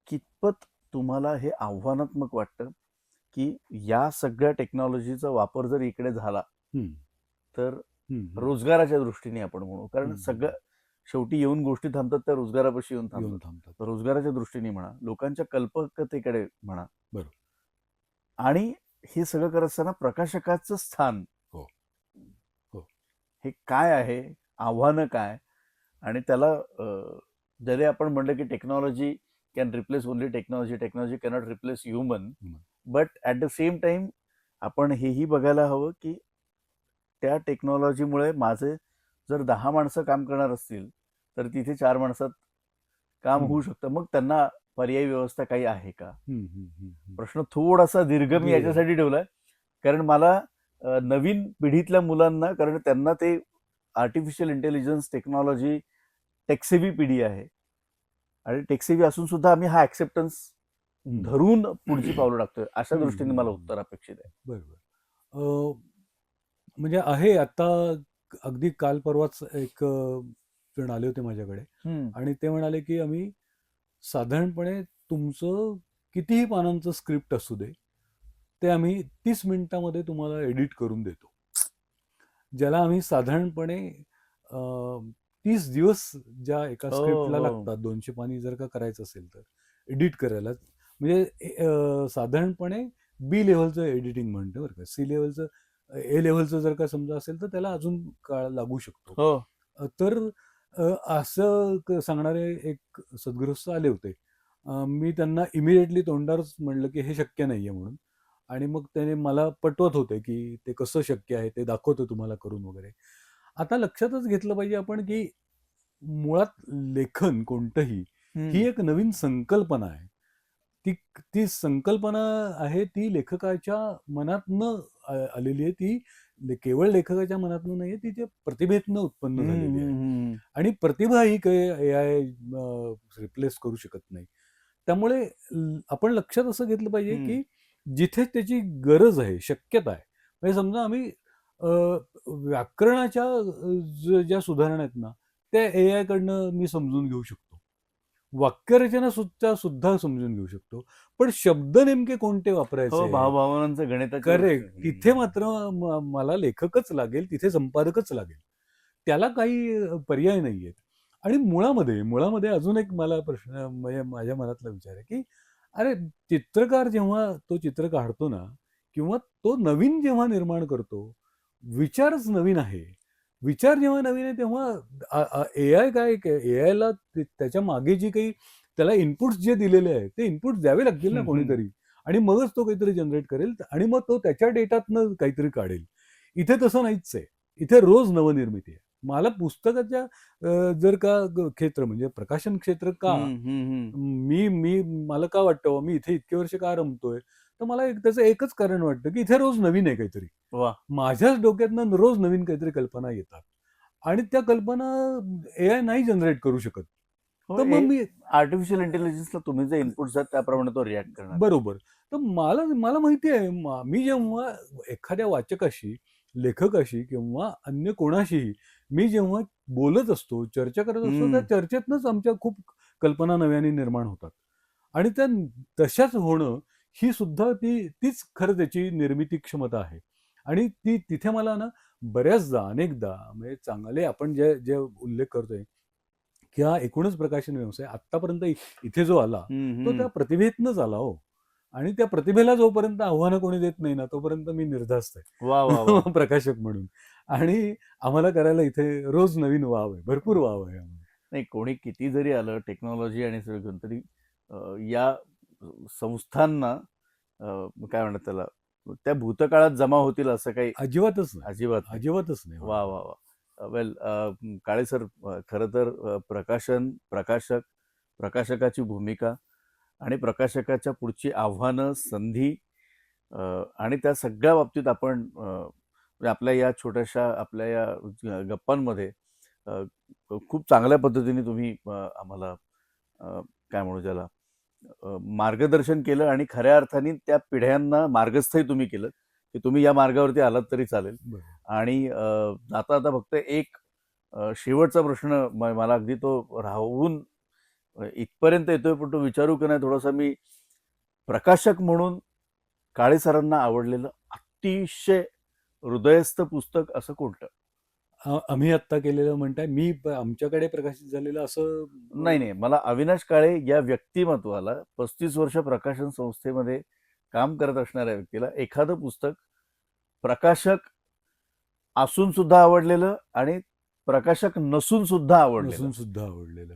S1: कितपत तुम्हाला हे आव्हानात्मक वाटतं की या सगळ्या टेक्नॉलॉजीचा वापर जर इकडे झाला तर रोजगाराच्या दृष्टीने आपण म्हणू, कारण सगळं शेवटी येऊन गोष्टी थांबतात त्या रोजगारापाशी येऊन थांबतात. रोजगाराच्या दृष्टीने म्हणा, लोकांच्या कल्पकतेकडे म्हणा,
S2: बरोबर,
S1: आणि हे सगळं करत असताना प्रकाशकाचं स्थान हे काय आहे, आव्हानं काय, आणि त्याला जरी आपण म्हणलं की technology can replace only technology cannot replace human, but at the same time आपण हेही बघायला हवं की त्या टेक्नॉलॉजीमुळे माझे जर 10 माणसं काम करणार असतील तर तिथे 4 माणसात काम होऊ शकतं. मग त्यांना पर्यायी व्यवस्था काही आहे का? प्रश्न थोडासा दीर्घ मी याच्यासाठी ठेवलाय कारण मला नवीन पिढीतल्या मुलांना, कारण त्यांना ते आर्टिफिशियल इंटेलिजन्स टेक्नॉलॉजी टेक्सेवी पिढी आहे आणि टेक्सेवी असून सुद्धा आम्ही हा ऍक्सेप्टन्स धरून पुढची पावलं टाकतोय, अशा दृष्टीने मला उत्तर अपेक्षित आहे.
S2: बरोबर. म्हणजे आहे आता अगदी काल परवाच एक जण आले होते माझ्याकडे आणि ते म्हणाले की आम्ही साधारणपणे तुमचं कितीही पानांचं स्क्रिप्ट असू दे ते आम्ही 30 मिनिटामध्ये तुम्हाला एडिट करून देतो, ज्याला आम्ही साधारणपणे 30 दिवस ज्या एका स्क्रिप्टला लागतात 200 पानी जर का करायचं असेल तर एडिट करायला, म्हणजे साधारणपणे बी लेव्हलचं एडिटिंग म्हणतो बरं का. सी लेव्हलचं, ए लेव्हलचं जर का समजा असेल तर त्याला अजून काळ लागू शकतो. तर असं सांगणारे एक सद्गृहस्थ आले होते. मी त्यांना इमिडिएटली तोंडावरच म्हणलं की हे शक्य नाहीये म्हणून, आणि मग त्याने मला पटवत होते की ते कसं शक्य आहे ते दाखवतो तुम्हाला करून वगैरे. आता लक्षातच घेतलं पाहिजे आपण की मुळात लेखन कोणतंही ही एक नवीन संकल्पना आहे. ती संकल्पना आहे ती लेखकाच्या मनातनं आलेली आहे. ती केवळ लेखकाच्या मनातनं नाहीये, ती त्या प्रतिभेतनं उत्पन्न झालेली आहे. आणि प्रतिभा ही काही AI रिप्लेस करू शकत नाही. त्यामुळे आपण लक्षात असं घेतलं पाहिजे की जिथे त्याची गरज आहे, शक्यता आहे, म्हणजे समजा आम्ही व्याकरणाच्या ज्या सुधारणा आहेत ना त्या AI कडनं मी समजून घेऊ शकतो, वाक्यरचना सुद्धा समजून घेऊ शकतो, पण शब्द नेमके कोणते वापरायचे,
S1: भावभावनांचं गणित,
S2: करेक्ट, तिथे मात्र मला लेखकच लागेल, तिथे संपादकच लागेल, त्याला काही पर्याय नाहीयेत. आणि मुळामध्ये अजून एक मला प्रश्न म्हणजे माझ्या मनातला विचार आहे की अरे चित्रकार जेव्हा तो चित्र काढतो ना, किंवा तो नवीन जेव्हा निर्माण करतो, विचारच नवीन आहे, विचार जेव्हा नवीन आहे तेव्हा AI काय, AIला त्याच्या मागे जी काही त्याला इनपुट्स जे दिलेले आहेत ते इनपुट्स द्यावे लागतील ना कोणीतरी, आणि मगच तो काहीतरी जनरेट करेल आणि मग तो त्याच्या डेटातनं काहीतरी काढेल. इथे तसं नाहीच आहे, इथे रोज नवनिर्मिती आहे. मला पुस्तकाच्या जर का क्षेत्र म्हणजे प्रकाशन क्षेत्र का मला का वाटतं मी इथे इतके वर्ष का रमतोय, तर मला त्याचं एकच कारण वाटतं की इथे रोज नवीन आहे काहीतरी. माझ्याच डोक्यातनं रोज नवीन काहीतरी कल्पना येतात आणि त्या कल्पना AI नाही जनरेट करू शकत. तर मग मी
S1: आर्टिफिशियल इंटेलिजन्सला तुम्ही जे इनपुट द्याल त्याप्रमाणे तो रिॲक्ट करणार.
S2: बरोबर. तर मला माहिती आहे, मी जेव्हा एखाद्या वाचकाशी, लेखकाशी किंवा अन्य कोणाशीही मी जेव्हा बोलत असतो, चर्चा करत असतो, त्या चर्चेतनंच आमच्या खूप कल्पना नव्याने निर्माण होतात आणि त्या तशाच होणं ही सुद्धा तीच खरं त्याची निर्मिती क्षमता आहे. आणि तिथे मला ना बऱ्याचदा, अनेकदा म्हणजे चांगले आपण जे उल्लेख करतोय की हा एकूणच प्रकाशन व्यवसाय आतापर्यंत इथे जो आला तो त्या प्रतिभेतनंच आला हो. आणि त्या प्रतिभेला जोपर्यंत आव्हानं कोणी देत नाही ना तोपर्यंत मी निर्धास्त आहे प्रकाशक म्हणून. आणि आम्हाला करायला इथे रोज नवीन वाव आहे, भरपूर वाव आहे.
S1: नाही, कोणी किती जरी आलं टेक्नॉलॉजी आणि सगळं तरी या संस्थांना काय म्हणतात त्याला, त्या भूतकाळात जमा होतील असं काही
S2: अजिबातच नाही.
S1: वा वा वा. वेल, काळे सर, खरं तर प्रकाशकाची भूमिका आणि प्रकाशकाच्या पुढची आव्हानं, संधी आणि त्या सगळ्या बाबतीत आपण आपल्या या छोट्याशा आपल्या या गप्पांमध्ये खूप चांगल्या पद्धतीने तुम्ही आम्हाला काय म्हणू ज्याला मार्गदर्शन केलं आणि खऱ्या अर्थाने त्या पिढ्यांना मार्गस्थही तुम्ही केलं की तुम्ही या मार्गावरती आलात तरी चालेल. आणि आता फक्त एक शेवटचा प्रश्न मला अगदी तो राहून इथपर्यंत येतोय, पण तो विचारू की नाही थोडासा मी. प्रकाशक म्हणून काळे सरांना आवडलेलं अतिशय हृदयस्थ पुस्तक असं कोणतं?
S2: आम्ही आत्ता केलेलं म्हणताय, मी आमच्याकडे प्रकाशित झालेलं असं
S1: नाही, मला अविनाश काळे या व्यक्तिमत्वाला 35 वर्ष प्रकाशन संस्थेमध्ये काम करत असणाऱ्या व्यक्तीला एखादं पुस्तक प्रकाशक असून सुद्धा आवडलेलं आणि प्रकाशक नसून सुद्धा आवडलेलं.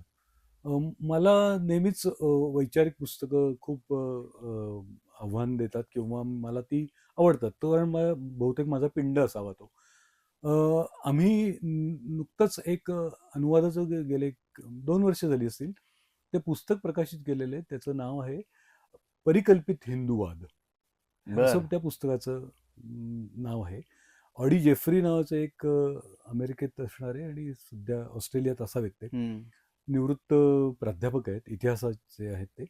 S2: मला नेहमीच वैचारिक पुस्तकं खूप आव्हान देतात किंवा मला ती आवडतात. तो कारण बहुतेक माझा पिंड असावा तो. आम्ही नुकतंच एक अनुवादाचं गेले 2 वर्ष झाली असतील. ते पुस्तक प्रकाशित केलेलं आहे. त्याचं नाव आहे परिकल्पित हिंदूवाद. असं
S1: बर.
S2: त्या पुस्तकाचं नाव आहे. ऑडी जेफ्री नावाचे एक अमेरिकेत असणारे आणि सध्या ऑस्ट्रेलियात असावेत ते. निवृत्त प्राध्यापक आहेत, इतिहासाचे आहेत ते.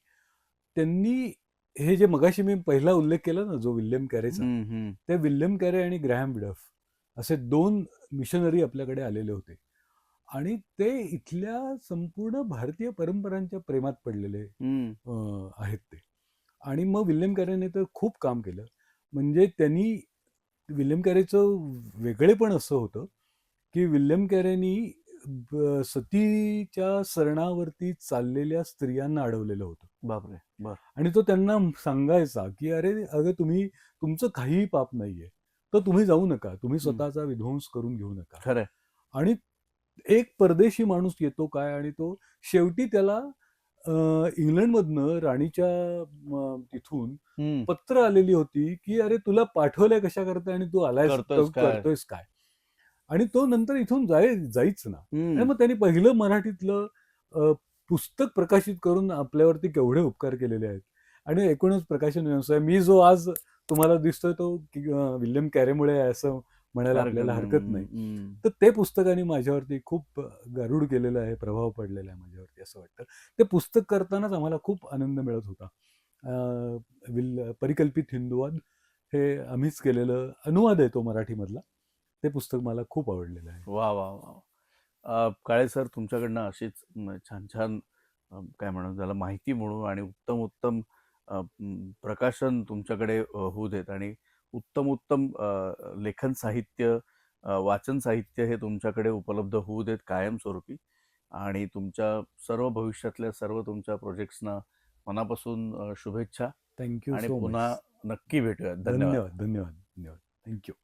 S2: त्यांनी हे जे मगाशी मी पहिला उल्लेख केला ना, जो विल्यम कॅरेचा, ते विल्यम कॅरे आणि ग्रॅहम विडफ असे 2 मिशनरी आपल्याकडे आलेले होते. आणि ते इथल्या संपूर्ण भारतीय परंपरांच्या प्रेमात पडलेले आहेत ते. आणि मग विल्यम कॅरेने तर खूप काम केलं. म्हणजे त्यांनी विल्यम कॅरेचं वेगळेपण असं होतं की विल्यम कॅरेनी सतीच्या सरणावरती चाललेल्या स्त्रियांना अडवलेलं होतं.
S1: बापरे. बर.
S2: आणि तो त्यांना सांगायचा की अरे अगं तुमचं काहीही पाप नाहीये, तर तुम्ही जाऊ नका, तुम्ही स्वतःचा विध्वंस करून घेऊ नका.
S1: खरंय.
S2: आणि एक परदेशी माणूस येतो काय, आणि तो शेवटी त्याला इंग्लंडमधनं राणीच्या तिथून पत्र आलेली होती की अरे तुला पाठवलंय कशा करता आणि तू आलायस करतोयस काय. आणि तो नंतर इथून जाईच ना. आणि मग त्यांनी पहिलं मराठीतलं पुस्तक प्रकाशित करून आपल्यावरती केवढे उपकार केलेले आहेत. आणि एकूणच प्रकाशन व्यवसाय मी जो आज तुम्हाला दिसतोय तो विल्यम कॅरेमुळे आहे असं म्हणायला आपल्याला हरकत नाही. तर ते पुस्तकाने माझ्यावरती खूप गारुड केलेलं आहे, प्रभाव पडलेला आहे माझ्यावरती असं वाटतं. ते पुस्तक करतानाच आम्हाला खूप आनंद मिळत होता. परिकल्पित हिंदूवाद हे आम्हीच केलेलं अनुवाद आहे तो मराठीमधला. ते पुस्तक मला खूप आवडलेलं आहे.
S1: वा वा वा. काळे सर, तुमच्याकडनं अशीच छान छान काय म्हणू त्याला माहिती म्हणू आणि उत्तम उत्तम प्रकाशन तुमच्याकडे होऊ देत आणि उत्तम उत्तम लेखन साहित्य, वाचन साहित्य हे तुमच्याकडे उपलब्ध होऊ देत कायमस्वरूपी. आणि तुमच्या सर्व भविष्यातल्या सर्व तुमच्या प्रोजेक्ट्सना मनापासून शुभेच्छा.
S2: थँक्यू
S1: आणि
S2: सो मच.
S1: पुन्हा नक्की भेटूयात. धन्यवाद.
S2: धन्यवाद. धन्यवाद. धन्यवाद. थँक्यू.